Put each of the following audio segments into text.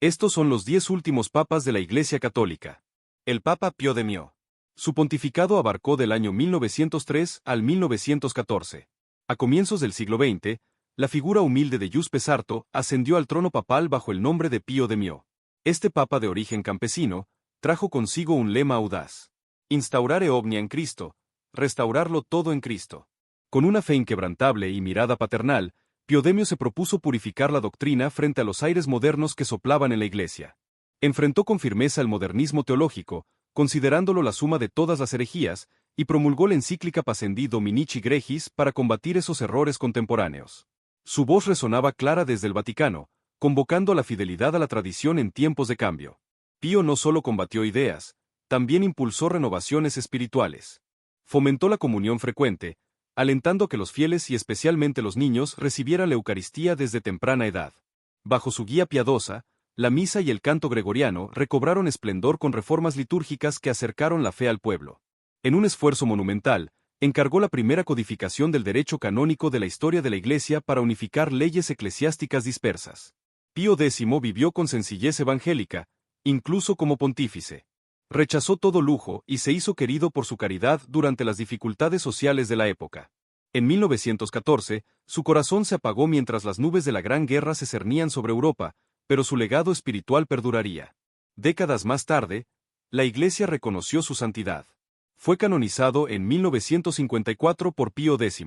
Estos son los 10 últimos papas de la Iglesia Católica. El Papa Pío X. Su pontificado abarcó del año 1903 al 1914. A comienzos del siglo XX, la figura humilde de Giuseppe Sarto ascendió al trono papal bajo el nombre de Pío X. Este papa de origen campesino trajo consigo un lema audaz: Instaurare omnia en Cristo, restaurarlo todo en Cristo. Con una fe inquebrantable y mirada paternal, Pío X se propuso purificar la doctrina frente a los aires modernos que soplaban en la Iglesia. Enfrentó con firmeza el modernismo teológico, considerándolo la suma de todas las herejías, y promulgó la encíclica Pascendi Dominici Gregis para combatir esos errores contemporáneos. Su voz resonaba clara desde el Vaticano, convocando a la fidelidad a la tradición en tiempos de cambio. Pío no solo combatió ideas, también impulsó renovaciones espirituales. Fomentó la comunión frecuente, alentando a que los fieles y especialmente los niños recibieran la Eucaristía desde temprana edad. Bajo su guía piadosa, la misa y el canto gregoriano recobraron esplendor con reformas litúrgicas que acercaron la fe al pueblo. En un esfuerzo monumental, encargó la primera codificación del derecho canónico de la historia de la Iglesia para unificar leyes eclesiásticas dispersas. Pío X vivió con sencillez evangélica, incluso como pontífice. Rechazó todo lujo y se hizo querido por su caridad durante las dificultades sociales de la época. En 1914, su corazón se apagó mientras las nubes de la Gran Guerra se cernían sobre Europa, pero su legado espiritual perduraría. Décadas más tarde, la Iglesia reconoció su santidad. Fue canonizado en 1954 por Pío X.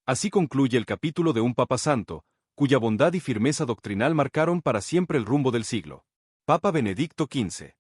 Así concluye el capítulo de un Papa Santo, cuya bondad y firmeza doctrinal marcaron para siempre el rumbo del siglo. Papa Benedicto XV.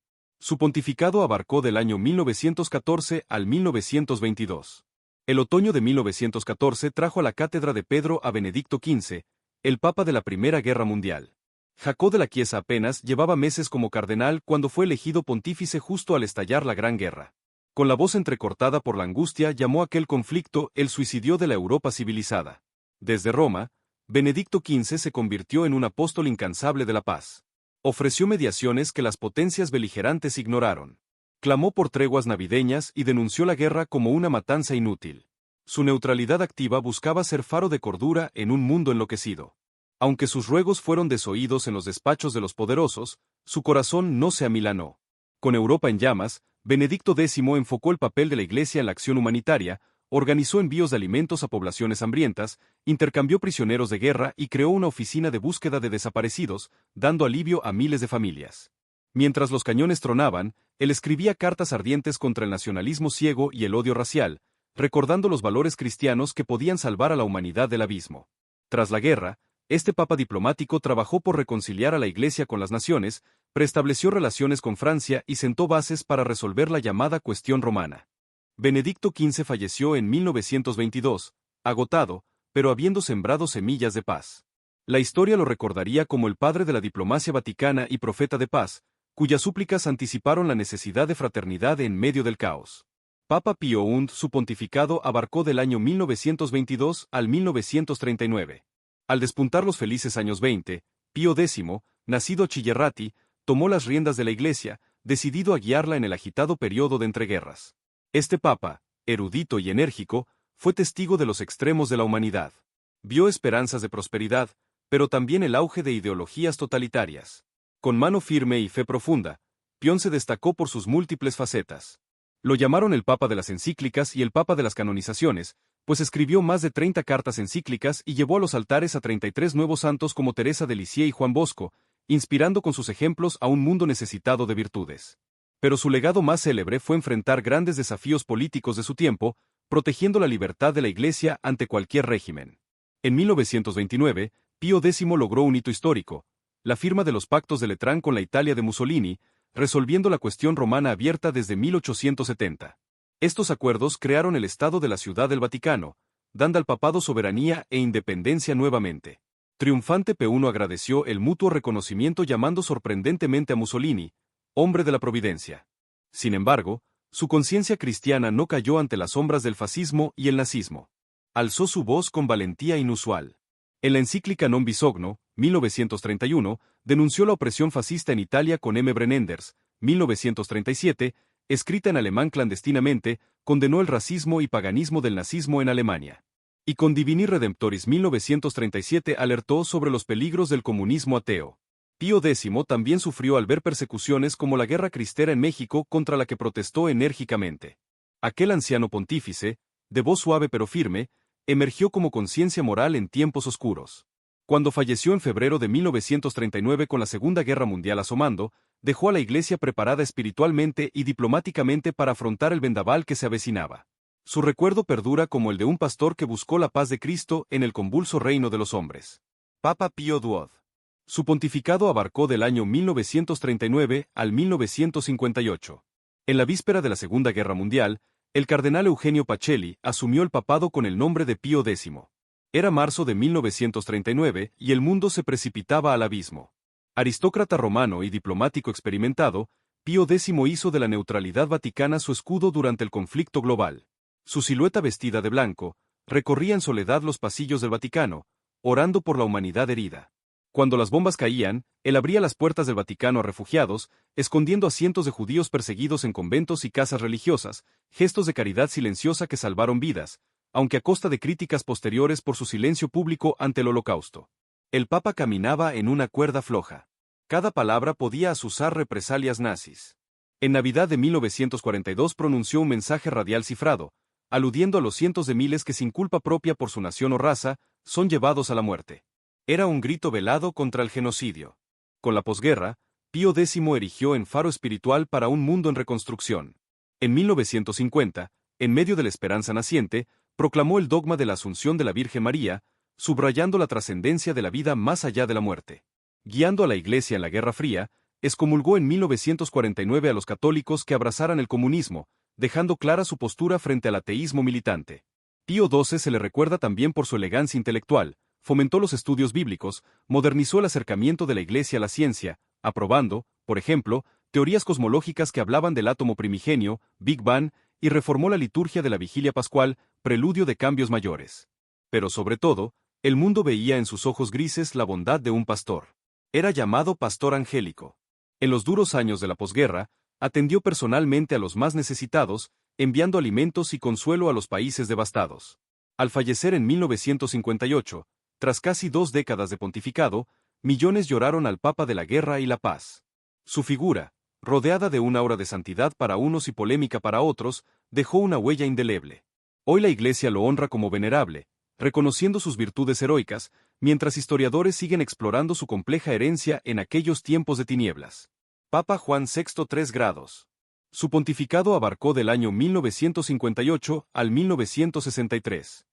Su pontificado abarcó del año 1914 al 1922. El otoño de 1914 trajo a la cátedra de Pedro a Benedicto XV, el Papa de la Primera Guerra Mundial. Jacó de la Chiesa apenas llevaba meses como cardenal cuando fue elegido pontífice justo al estallar la Gran Guerra. Con la voz entrecortada por la angustia llamó aquel conflicto el suicidio de la Europa civilizada. Desde Roma, Benedicto XV se convirtió en un apóstol incansable de la paz. Ofreció mediaciones que las potencias beligerantes ignoraron. Clamó por treguas navideñas y denunció la guerra como una matanza inútil. Su neutralidad activa buscaba ser faro de cordura en un mundo enloquecido. Aunque sus ruegos fueron desoídos en los despachos de los poderosos, su corazón no se amilanó. Con Europa en llamas, Benedicto X enfocó el papel de la Iglesia en la acción humanitaria, organizó envíos de alimentos a poblaciones hambrientas, intercambió prisioneros de guerra y creó una oficina de búsqueda de desaparecidos, dando alivio a miles de familias. Mientras los cañones tronaban, él escribía cartas ardientes contra el nacionalismo ciego y el odio racial, recordando los valores cristianos que podían salvar a la humanidad del abismo. Tras la guerra, este papa diplomático trabajó por reconciliar a la Iglesia con las naciones, preestableció relaciones con Francia y sentó bases para resolver la llamada cuestión romana. Benedicto XV falleció en 1922, agotado, pero habiendo sembrado semillas de paz. La historia lo recordaría como el padre de la diplomacia vaticana y profeta de paz, cuyas súplicas anticiparon la necesidad de fraternidad en medio del caos. Papa Pío XI, su pontificado abarcó del año 1922 al 1939. Al despuntar los felices años 20, Pío X, nacido a Chillerratti, tomó las riendas de la Iglesia, decidido a guiarla en el agitado periodo de entreguerras. Este papa, erudito y enérgico, fue testigo de los extremos de la humanidad. Vio esperanzas de prosperidad, pero también el auge de ideologías totalitarias. Con mano firme y fe profunda, Pío se destacó por sus múltiples facetas. Lo llamaron el Papa de las encíclicas y el Papa de las canonizaciones, pues escribió más de 30 cartas encíclicas y llevó a los altares a 33 nuevos santos como Teresa de Lisieux y Juan Bosco, inspirando con sus ejemplos a un mundo necesitado de virtudes. Pero su legado más célebre fue enfrentar grandes desafíos políticos de su tiempo, protegiendo la libertad de la Iglesia ante cualquier régimen. En 1929, Pío X logró un hito histórico, la firma de los pactos de Letrán con la Italia de Mussolini, resolviendo la cuestión romana abierta desde 1870. Estos acuerdos crearon el Estado de la Ciudad del Vaticano, dando al papado soberanía e independencia nuevamente. Triunfante, Pío I agradeció el mutuo reconocimiento llamando sorprendentemente a Mussolini, hombre de la providencia. Sin embargo, su conciencia cristiana no cayó ante las sombras del fascismo y el nazismo. Alzó su voz con valentía inusual. En la encíclica Non Bisogno, 1931, denunció la opresión fascista en Italia con M. Brennenders, 1937, escrita en alemán clandestinamente, condenó el racismo y paganismo del nazismo en Alemania. Y con Divini Redemptoris 1937 alertó sobre los peligros del comunismo ateo. Pío X también sufrió al ver persecuciones como la Guerra Cristera en México contra la que protestó enérgicamente. Aquel anciano pontífice, de voz suave pero firme, emergió como conciencia moral en tiempos oscuros. Cuando falleció en febrero de 1939 con la Segunda Guerra Mundial asomando, dejó a la Iglesia preparada espiritualmente y diplomáticamente para afrontar el vendaval que se avecinaba. Su recuerdo perdura como el de un pastor que buscó la paz de Cristo en el convulso reino de los hombres. Papa Pío XII. Su pontificado abarcó del año 1939 al 1958. En la víspera de la Segunda Guerra Mundial, el cardenal Eugenio Pacelli asumió el papado con el nombre de Pío X. Era marzo de 1939 y el mundo se precipitaba al abismo. Aristócrata romano y diplomático experimentado, Pío X hizo de la neutralidad vaticana su escudo durante el conflicto global. Su silueta vestida de blanco, recorría en soledad los pasillos del Vaticano, orando por la humanidad herida. Cuando las bombas caían, él abría las puertas del Vaticano a refugiados, escondiendo a cientos de judíos perseguidos en conventos y casas religiosas, gestos de caridad silenciosa que salvaron vidas, aunque a costa de críticas posteriores por su silencio público ante el Holocausto. El Papa caminaba en una cuerda floja. Cada palabra podía azuzar represalias nazis. En Navidad de 1942 pronunció un mensaje radial cifrado, aludiendo a los cientos de miles que sin culpa propia por su nación o raza, son llevados a la muerte. Era un grito velado contra el genocidio. Con la posguerra, Pío X erigió en faro espiritual para un mundo en reconstrucción. En 1950, en medio de la esperanza naciente, proclamó el dogma de la Asunción de la Virgen María, subrayando la trascendencia de la vida más allá de la muerte. Guiando a la Iglesia en la Guerra Fría, excomulgó en 1949 a los católicos que abrazaran el comunismo, dejando clara su postura frente al ateísmo militante. Pío XII se le recuerda también por su elegancia intelectual, fomentó los estudios bíblicos, modernizó el acercamiento de la Iglesia a la ciencia, aprobando, por ejemplo, teorías cosmológicas que hablaban del átomo primigenio, Big Bang, y reformó la liturgia de la Vigilia Pascual, preludio de cambios mayores. Pero sobre todo, el mundo veía en sus ojos grises la bondad de un pastor. Era llamado pastor angélico. En los duros años de la posguerra, atendió personalmente a los más necesitados, enviando alimentos y consuelo a los países devastados. Al fallecer en 1958, tras casi 2 décadas de pontificado, millones lloraron al Papa de la Guerra y la Paz. Su figura, rodeada de una aura de santidad para unos y polémica para otros, dejó una huella indeleble. Hoy la Iglesia lo honra como venerable, reconociendo sus virtudes heroicas, mientras historiadores siguen explorando su compleja herencia en aquellos tiempos de tinieblas. Papa Juan VI 3 grados. Su pontificado abarcó del año 1958 al 1963.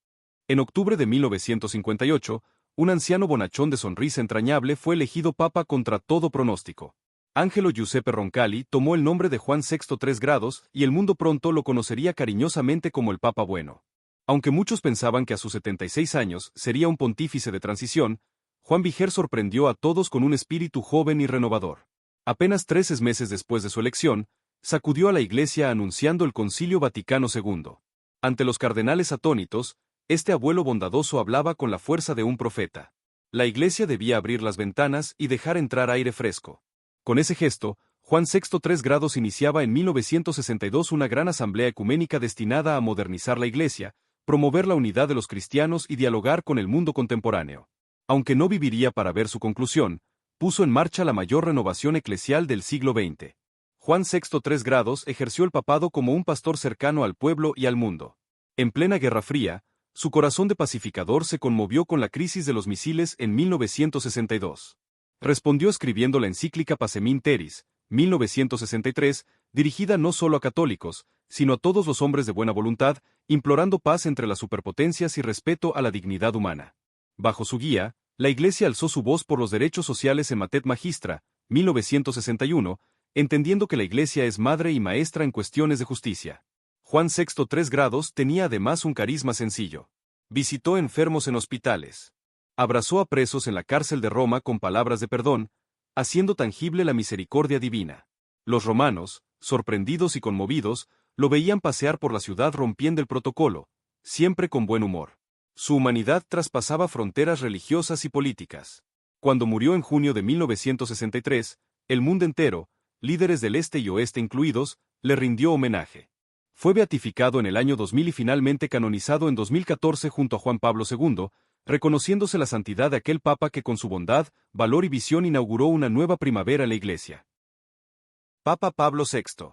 En octubre de 1958, un anciano bonachón de sonrisa entrañable fue elegido papa contra todo pronóstico. Angelo Giuseppe Roncalli tomó el nombre de Juan VI 3 grados y el mundo pronto lo conocería cariñosamente como el Papa Bueno. Aunque muchos pensaban que a sus 76 años sería un pontífice de transición, Juan Viger sorprendió a todos con un espíritu joven y renovador. Apenas 13 meses después de su elección, sacudió a la Iglesia anunciando el Concilio Vaticano II. Ante los cardenales atónitos, este abuelo bondadoso hablaba con la fuerza de un profeta. La Iglesia debía abrir las ventanas y dejar entrar aire fresco. Con ese gesto, Juan VI 3 grados iniciaba en 1962 una gran asamblea ecuménica destinada a modernizar la Iglesia, promover la unidad de los cristianos y dialogar con el mundo contemporáneo. Aunque no viviría para ver su conclusión, puso en marcha la mayor renovación eclesial del siglo XX. Juan VI 3 grados ejerció el papado como un pastor cercano al pueblo y al mundo. En plena Guerra Fría, su corazón de pacificador se conmovió con la crisis de los misiles en 1962. Respondió escribiendo la encíclica Pacem Terris, 1963, dirigida no solo a católicos, sino a todos los hombres de buena voluntad, implorando paz entre las superpotencias y respeto a la dignidad humana. Bajo su guía, la Iglesia alzó su voz por los derechos sociales en Matet Magistra, 1961, entendiendo que la Iglesia es madre y maestra en cuestiones de justicia. Juan VI 3 grados tenía además un carisma sencillo. Visitó enfermos en hospitales. Abrazó a presos en la cárcel de Roma con palabras de perdón, haciendo tangible la misericordia divina. Los romanos, sorprendidos y conmovidos, lo veían pasear por la ciudad rompiendo el protocolo, siempre con buen humor. Su humanidad traspasaba fronteras religiosas y políticas. Cuando murió en junio de 1963, el mundo entero, líderes del este y oeste incluidos, le rindió homenaje. Fue beatificado en el año 2000 y finalmente canonizado en 2014 junto a Juan Pablo II, reconociéndose la santidad de aquel papa que con su bondad, valor y visión inauguró una nueva primavera en la Iglesia. Papa Pablo VI.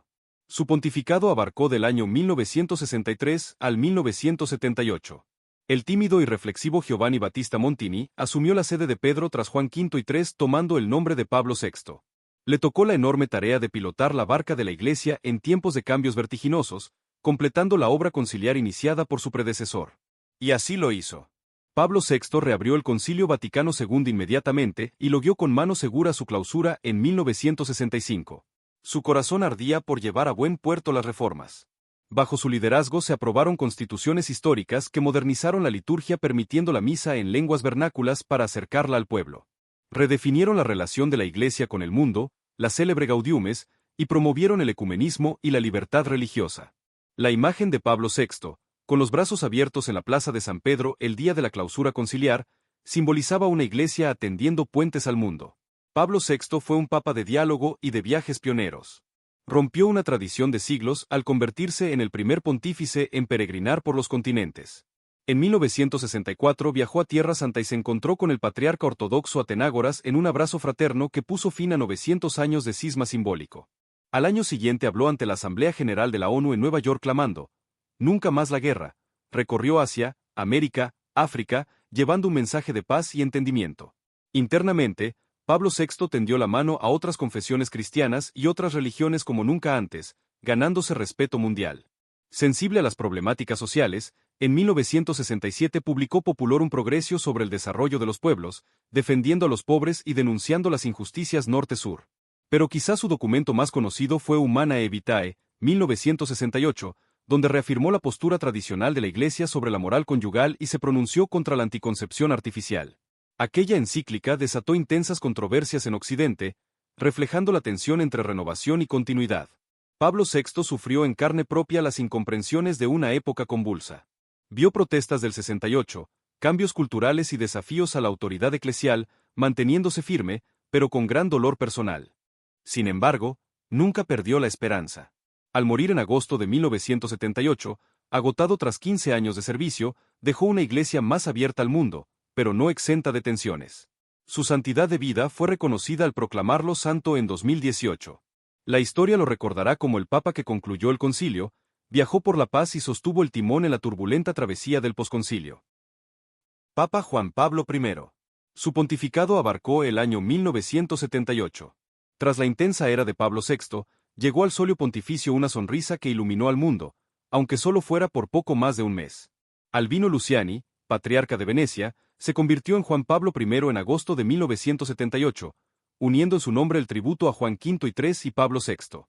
Su pontificado abarcó del año 1963 al 1978. El tímido y reflexivo Giovanni Battista Montini asumió la sede de Pedro tras Juan V y III tomando el nombre de Pablo VI. Le tocó la enorme tarea de pilotar la barca de la Iglesia en tiempos de cambios vertiginosos, completando la obra conciliar iniciada por su predecesor. Y así lo hizo. Pablo VI reabrió el Concilio Vaticano II inmediatamente y logró con mano segura su clausura en 1965. Su corazón ardía por llevar a buen puerto las reformas. Bajo su liderazgo se aprobaron constituciones históricas que modernizaron la liturgia permitiendo la misa en lenguas vernáculas para acercarla al pueblo. Redefinieron la relación de la Iglesia con el mundo, la célebre Gaudiumes, y promovieron el ecumenismo y la libertad religiosa. La imagen de Pablo VI, con los brazos abiertos en la plaza de San Pedro el día de la clausura conciliar, simbolizaba una iglesia atendiendo puentes al mundo. Pablo VI fue un papa de diálogo y de viajes pioneros. Rompió una tradición de siglos al convertirse en el primer pontífice en peregrinar por los continentes. En 1964 viajó a Tierra Santa y se encontró con el patriarca ortodoxo Atenágoras en un abrazo fraterno que puso fin a 900 años de cisma simbólico. Al año siguiente habló ante la Asamblea General de la ONU en Nueva York clamando: "Nunca más la guerra". Recorrió Asia, América, África, llevando un mensaje de paz y entendimiento. Internamente, Pablo VI tendió la mano a otras confesiones cristianas y otras religiones como nunca antes, ganándose respeto mundial. Sensible a las problemáticas sociales, en 1967 publicó Populorum Progressio sobre el desarrollo de los pueblos, defendiendo a los pobres y denunciando las injusticias norte-sur. Pero quizás su documento más conocido fue Humanae Vitae, 1968, donde reafirmó la postura tradicional de la Iglesia sobre la moral conyugal y se pronunció contra la anticoncepción artificial. Aquella encíclica desató intensas controversias en Occidente, reflejando la tensión entre renovación y continuidad. Pablo VI sufrió en carne propia las incomprensiones de una época convulsa. Vio protestas del 68, cambios culturales y desafíos a la autoridad eclesial, manteniéndose firme, pero con gran dolor personal. Sin embargo, nunca perdió la esperanza. Al morir en agosto de 1978, agotado tras 15 años de servicio, dejó una iglesia más abierta al mundo, pero no exenta de tensiones. Su santidad de vida fue reconocida al proclamarlo santo en 2018. La historia lo recordará como el papa que concluyó el concilio, viajó por la paz y sostuvo el timón en la turbulenta travesía del posconcilio. Papa Juan Pablo I. Su pontificado abarcó el año 1978. Tras la intensa era de Pablo VI, llegó al solio pontificio una sonrisa que iluminó al mundo, aunque solo fuera por poco más de un mes. Albino Luciani, patriarca de Venecia, se convirtió en Juan Pablo I en agosto de 1978, uniendo en su nombre el tributo a Juan V y III y Pablo VI.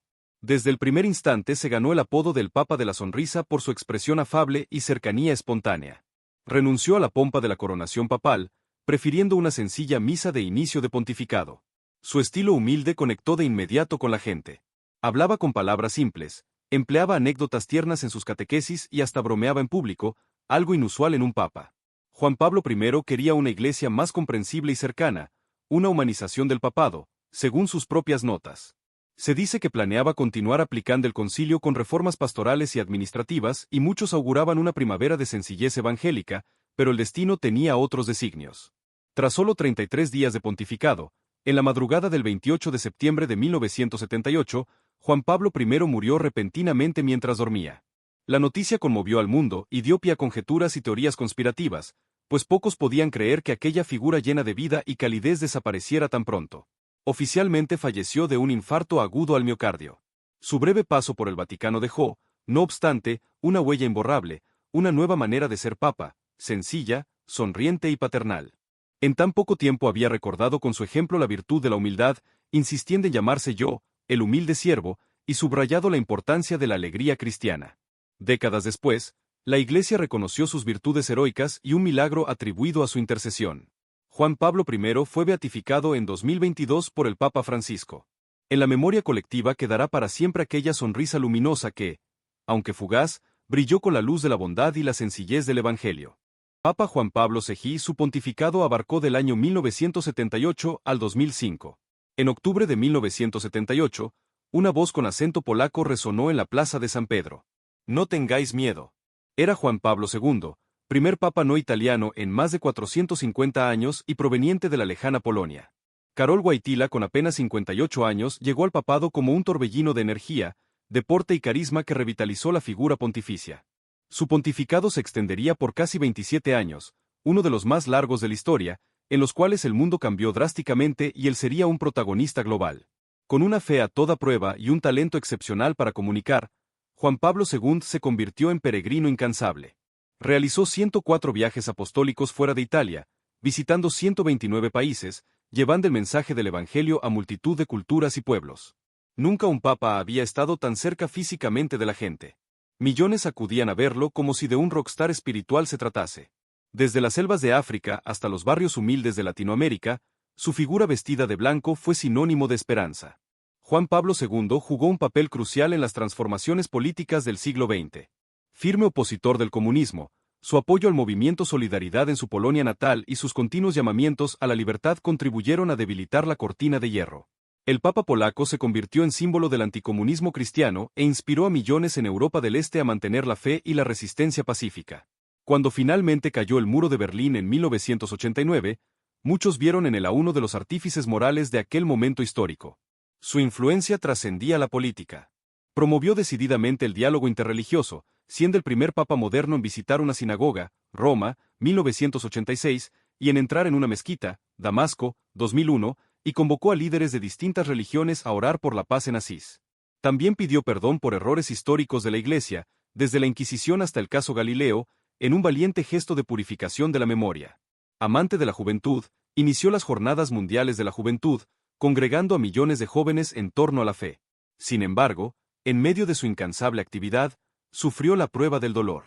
Desde el primer instante se ganó el apodo del Papa de la Sonrisa por su expresión afable y cercanía espontánea. Renunció a la pompa de la coronación papal, prefiriendo una sencilla misa de inicio de pontificado. Su estilo humilde conectó de inmediato con la gente. Hablaba con palabras simples, empleaba anécdotas tiernas en sus catequesis y hasta bromeaba en público, algo inusual en un papa. Juan Pablo I quería una iglesia más comprensible y cercana, una humanización del papado, según sus propias notas. Se dice que planeaba continuar aplicando el concilio con reformas pastorales y administrativas y muchos auguraban una primavera de sencillez evangélica, pero el destino tenía otros designios. Tras solo 33 días de pontificado, en la madrugada del 28 de septiembre de 1978, Juan Pablo I murió repentinamente mientras dormía. La noticia conmovió al mundo y dio pie a conjeturas y teorías conspirativas, pues pocos podían creer que aquella figura llena de vida y calidez desapareciera tan pronto. Oficialmente falleció de un infarto agudo al miocardio. Su breve paso por el Vaticano dejó, no obstante, una huella imborrable, una nueva manera de ser papa, sencilla, sonriente y paternal. En tan poco tiempo había recordado con su ejemplo la virtud de la humildad, insistiendo en llamarse yo, el humilde siervo, y subrayado la importancia de la alegría cristiana. Décadas después, la Iglesia reconoció sus virtudes heroicas y un milagro atribuido a su intercesión. Juan Pablo I fue beatificado en 2022 por el Papa Francisco. En la memoria colectiva quedará para siempre aquella sonrisa luminosa que, aunque fugaz, brilló con la luz de la bondad y la sencillez del Evangelio. Papa Juan Pablo II, su pontificado abarcó del año 1978 al 2005. En octubre de 1978, una voz con acento polaco resonó en la plaza de San Pedro. No tengáis miedo. Era Juan Pablo II, primer papa no italiano en más de 450 años y proveniente de la lejana Polonia. Karol Wojtyła, con apenas 58 años, llegó al papado como un torbellino de energía, deporte y carisma que revitalizó la figura pontificia. Su pontificado se extendería por casi 27 años, uno de los más largos de la historia, en los cuales el mundo cambió drásticamente y él sería un protagonista global. Con una fe a toda prueba y un talento excepcional para comunicar, Juan Pablo II se convirtió en peregrino incansable. Realizó 104 viajes apostólicos fuera de Italia, visitando 129 países, llevando el mensaje del Evangelio a multitud de culturas y pueblos. Nunca un papa había estado tan cerca físicamente de la gente. Millones acudían a verlo como si de un rockstar espiritual se tratase. Desde las selvas de África hasta los barrios humildes de Latinoamérica, su figura vestida de blanco fue sinónimo de esperanza. Juan Pablo II jugó un papel crucial en las transformaciones políticas del siglo XX. Firme opositor del comunismo, su apoyo al movimiento Solidaridad en su Polonia natal y sus continuos llamamientos a la libertad contribuyeron a debilitar la cortina de hierro. El Papa polaco se convirtió en símbolo del anticomunismo cristiano e inspiró a millones en Europa del Este a mantener la fe y la resistencia pacífica. Cuando finalmente cayó el muro de Berlín en 1989, muchos vieron en él a uno de los artífices morales de aquel momento histórico. Su influencia trascendía la política. Promovió decididamente el diálogo interreligioso, siendo el primer papa moderno en visitar una sinagoga, Roma, 1986, y en entrar en una mezquita, Damasco, 2001, y convocó a líderes de distintas religiones a orar por la paz en Asís. También pidió perdón por errores históricos de la Iglesia, desde la Inquisición hasta el caso Galileo, en un valiente gesto de purificación de la memoria. Amante de la juventud, inició las Jornadas Mundiales de la Juventud, congregando a millones de jóvenes en torno a la fe. Sin embargo, en medio de su incansable actividad, sufrió la prueba del dolor.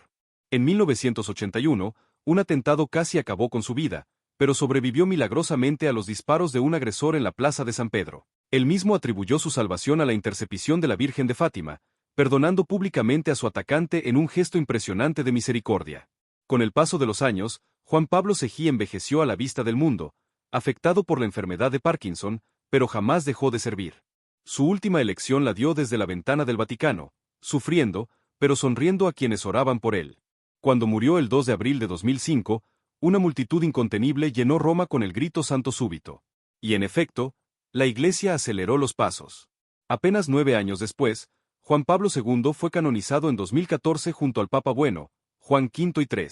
En 1981, un atentado casi acabó con su vida, pero sobrevivió milagrosamente a los disparos de un agresor en la Plaza de San Pedro. Él mismo atribuyó su salvación a la intercesión de la Virgen de Fátima, perdonando públicamente a su atacante en un gesto impresionante de misericordia. Con el paso de los años, Juan Pablo II envejeció a la vista del mundo, afectado por la enfermedad de Parkinson, pero jamás dejó de servir. Su última elección la dio desde la ventana del Vaticano, sufriendo, pero sonriendo a quienes oraban por él. Cuando murió el 2 de abril de 2005, una multitud incontenible llenó Roma con el grito santo súbito. Y en efecto, la Iglesia aceleró los pasos. Apenas 9 años después, Juan Pablo II fue canonizado en 2014 junto al Papa Bueno, Juan V y III.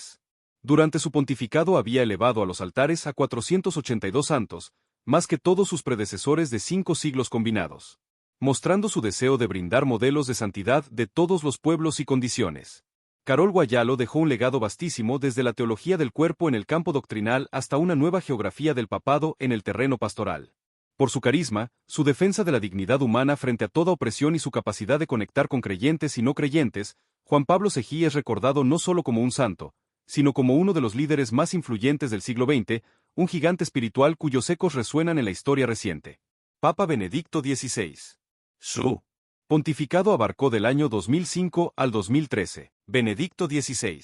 Durante su pontificado había elevado a los altares a 482 santos, más que todos sus predecesores de 5 siglos combinados, mostrando su deseo de brindar modelos de santidad de todos los pueblos y condiciones. Karol Wojtyła dejó un legado vastísimo desde la teología del cuerpo en el campo doctrinal hasta una nueva geografía del papado en el terreno pastoral. Por su carisma, su defensa de la dignidad humana frente a toda opresión y su capacidad de conectar con creyentes y no creyentes, Juan Pablo II es recordado no solo como un santo, sino como uno de los líderes más influyentes del siglo XX, un gigante espiritual cuyos ecos resuenan en la historia reciente. Papa Benedicto XVI. Su pontificado abarcó del año 2005 al 2013. Benedicto XVI.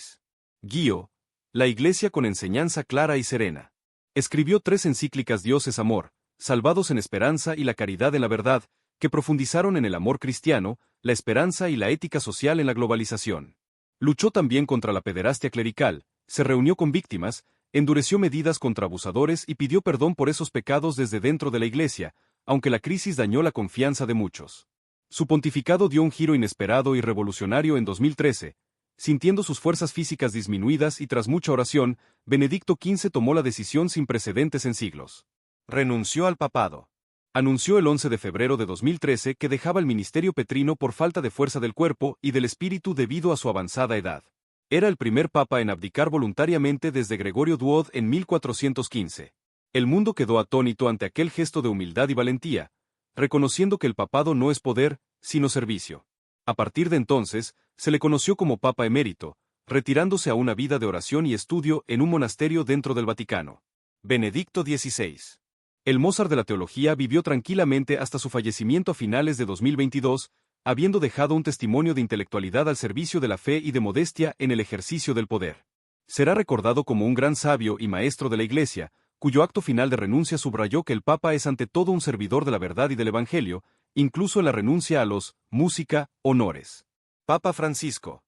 Guío, la Iglesia con enseñanza clara y serena. Escribió 3 encíclicas: Dios es amor, Salvados en esperanza y La caridad en la verdad, que profundizaron en el amor cristiano, la esperanza y la ética social en la globalización. Luchó también contra la pederastia clerical, se reunió con víctimas, endureció medidas contra abusadores y pidió perdón por esos pecados desde dentro de la Iglesia, aunque la crisis dañó la confianza de muchos. Su pontificado dio un giro inesperado y revolucionario en 2013. Sintiendo sus fuerzas físicas disminuidas y tras mucha oración, Benedicto XV tomó la decisión sin precedentes en siglos. Renunció al papado. Anunció el 11 de febrero de 2013 que dejaba el ministerio petrino por falta de fuerza del cuerpo y del espíritu debido a su avanzada edad. Era el primer papa en abdicar voluntariamente desde Gregorio XII en 1415. El mundo quedó atónito ante aquel gesto de humildad y valentía, reconociendo que el papado no es poder, sino servicio. A partir de entonces, se le conoció como Papa Emérito, retirándose a una vida de oración y estudio en un monasterio dentro del Vaticano. Benedicto XVI. El Mozart de la teología vivió tranquilamente hasta su fallecimiento a finales de 2022, habiendo dejado un testimonio de intelectualidad al servicio de la fe y de modestia en el ejercicio del poder. Será recordado como un gran sabio y maestro de la Iglesia, cuyo acto final de renuncia subrayó que el Papa es ante todo un servidor de la verdad y del Evangelio, incluso en la renuncia a los música, honores. Papa Francisco.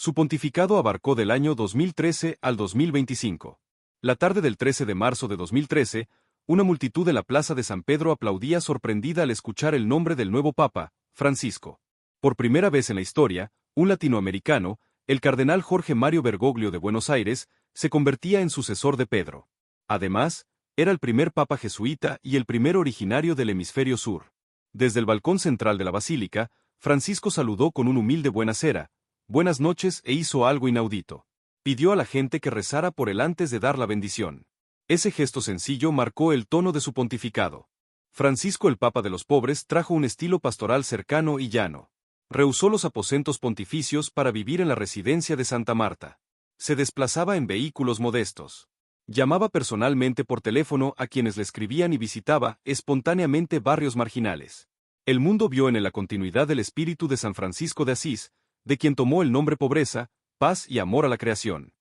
Su pontificado abarcó del año 2013 al 2025. La tarde del 13 de marzo de 2013, una multitud en la plaza de San Pedro aplaudía sorprendida al escuchar el nombre del nuevo Papa, Francisco. Por primera vez en la historia, un latinoamericano, el cardenal Jorge Mario Bergoglio de Buenos Aires, se convertía en sucesor de Pedro. Además, era el primer papa jesuita y el primer originario del hemisferio sur. Desde el balcón central de la basílica, Francisco saludó con un humilde buenasera, buenas noches e hizo algo inaudito. Pidió a la gente que rezara por él antes de dar la bendición. Ese gesto sencillo marcó el tono de su pontificado. Francisco el Papa de los pobres trajo un estilo pastoral cercano y llano. Rehusó los aposentos pontificios para vivir en la residencia de Santa Marta. Se desplazaba en vehículos modestos. Llamaba personalmente por teléfono a quienes le escribían y visitaba espontáneamente barrios marginales. El mundo vio en él la continuidad del espíritu de San Francisco de Asís, de quien tomó el nombre pobreza, paz y amor a la creación.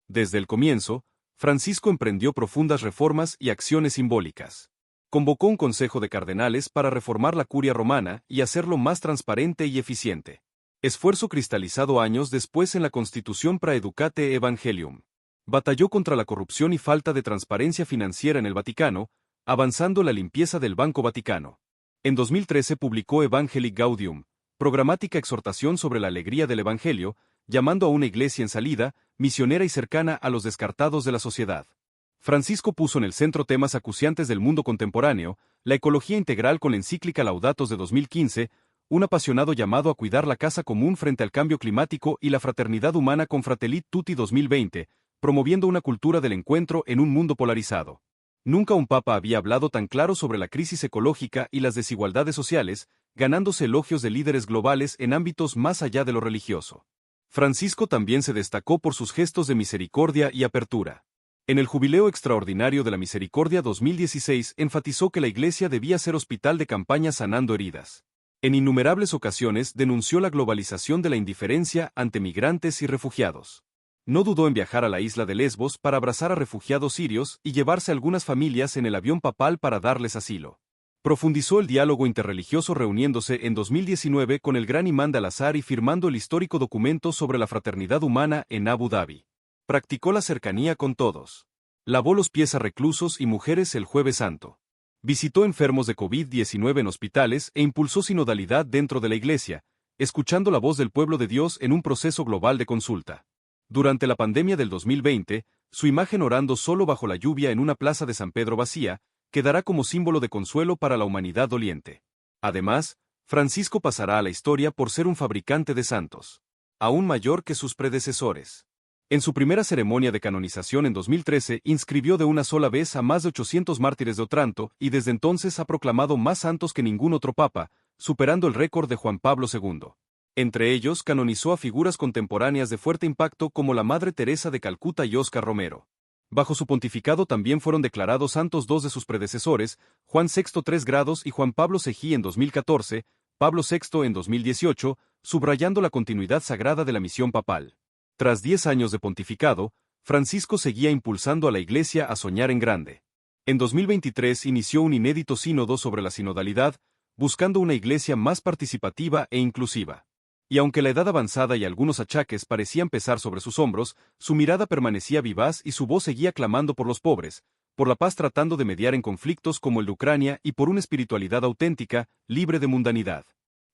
Desde el comienzo, Francisco emprendió profundas reformas y acciones simbólicas. Convocó un consejo de cardenales para reformar la curia romana y hacerlo más transparente y eficiente. Esfuerzo cristalizado años después en la Constitución Praeducate Evangelium. Batalló contra la corrupción y falta de transparencia financiera en el Vaticano, avanzando la limpieza del Banco Vaticano. En 2013 publicó Evangelii Gaudium, programática exhortación sobre la alegría del Evangelio, llamando a una iglesia en salida, misionera y cercana a los descartados de la sociedad. Francisco puso en el centro temas acuciantes del mundo contemporáneo, la ecología integral con la encíclica Laudatos de 2015, un apasionado llamado a cuidar la casa común frente al cambio climático y la fraternidad humana con Fratelli Tutti 2020, promoviendo una cultura del encuentro en un mundo polarizado. Nunca un papa había hablado tan claro sobre la crisis ecológica y las desigualdades sociales, ganándose elogios de líderes globales en ámbitos más allá de lo religioso. Francisco también se destacó por sus gestos de misericordia y apertura. En el Jubileo Extraordinario de la Misericordia 2016 enfatizó que la Iglesia debía ser hospital de campaña sanando heridas. En innumerables ocasiones denunció la globalización de la indiferencia ante migrantes y refugiados. No dudó en viajar a la isla de Lesbos para abrazar a refugiados sirios y llevarse a algunas familias en el avión papal para darles asilo. Profundizó el diálogo interreligioso reuniéndose en 2019 con el gran imán de Al-Azhar y firmando el histórico documento sobre la fraternidad humana en Abu Dhabi. Practicó la cercanía con todos. Lavó los pies a reclusos y mujeres el Jueves Santo. Visitó enfermos de COVID-19 en hospitales e impulsó sinodalidad dentro de la Iglesia, escuchando la voz del pueblo de Dios en un proceso global de consulta. Durante la pandemia del 2020, su imagen orando solo bajo la lluvia en una plaza de San Pedro vacía, quedará como símbolo de consuelo para la humanidad doliente. Además, Francisco pasará a la historia por ser un fabricante de santos, aún mayor que sus predecesores. En su primera ceremonia de canonización en 2013 inscribió de una sola vez a más de 800 mártires de Otranto y desde entonces ha proclamado más santos que ningún otro papa, superando el récord de Juan Pablo II. Entre ellos canonizó a figuras contemporáneas de fuerte impacto como la Madre Teresa de Calcuta y Óscar Romero. Bajo su pontificado también fueron declarados santos dos de sus predecesores, Juan VI 3 grados y Juan Pablo II en 2014, Pablo VI en 2018, subrayando la continuidad sagrada de la misión papal. Tras 10 años de pontificado, Francisco seguía impulsando a la Iglesia a soñar en grande. En 2023 inició un inédito sínodo sobre la sinodalidad, buscando una Iglesia más participativa e inclusiva. Y aunque la edad avanzada y algunos achaques parecían pesar sobre sus hombros, su mirada permanecía vivaz y su voz seguía clamando por los pobres, por la paz tratando de mediar en conflictos como el de Ucrania y por una espiritualidad auténtica, libre de mundanidad.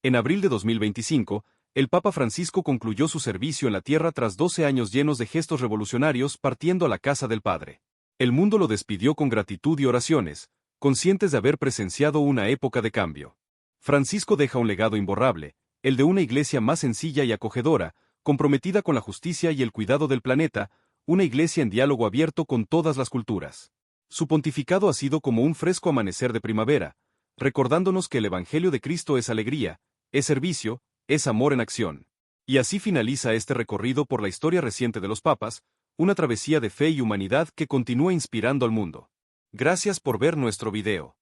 En abril de 2025, el Papa Francisco concluyó su servicio en la tierra tras 12 años llenos de gestos revolucionarios partiendo a la casa del Padre. El mundo lo despidió con gratitud y oraciones, conscientes de haber presenciado una época de cambio. Francisco deja un legado imborrable, el de una iglesia más sencilla y acogedora, comprometida con la justicia y el cuidado del planeta, una iglesia en diálogo abierto con todas las culturas. Su pontificado ha sido como un fresco amanecer de primavera, recordándonos que el Evangelio de Cristo es alegría, es servicio, es amor en acción. Y así finaliza este recorrido por la historia reciente de los papas, una travesía de fe y humanidad que continúa inspirando al mundo. Gracias por ver nuestro video.